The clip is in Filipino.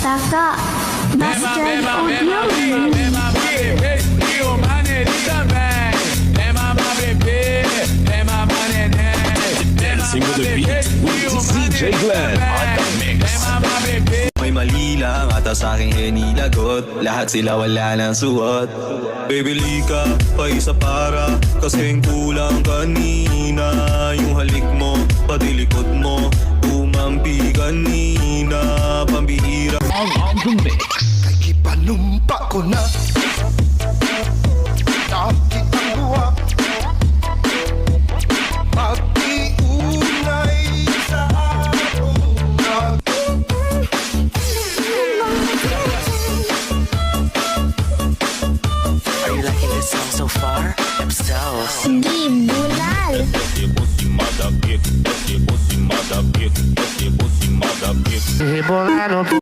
Taka Bastard Audio. Dancing with the beat with DJ Glenn on the mix. May mali lang ata sa aking hinilagot. Lahat sila wala nang suot. Bibili ka pa isa para kasing kulang kanina. Yung halik mo, pati likod mo umampi kanina. Pambihira On the mix. Kay panumpa ko na Nakit ang buwa Pag-iunay sa una Are you liking this song so far? I'm so. Gibulal. Pussy mother bitch.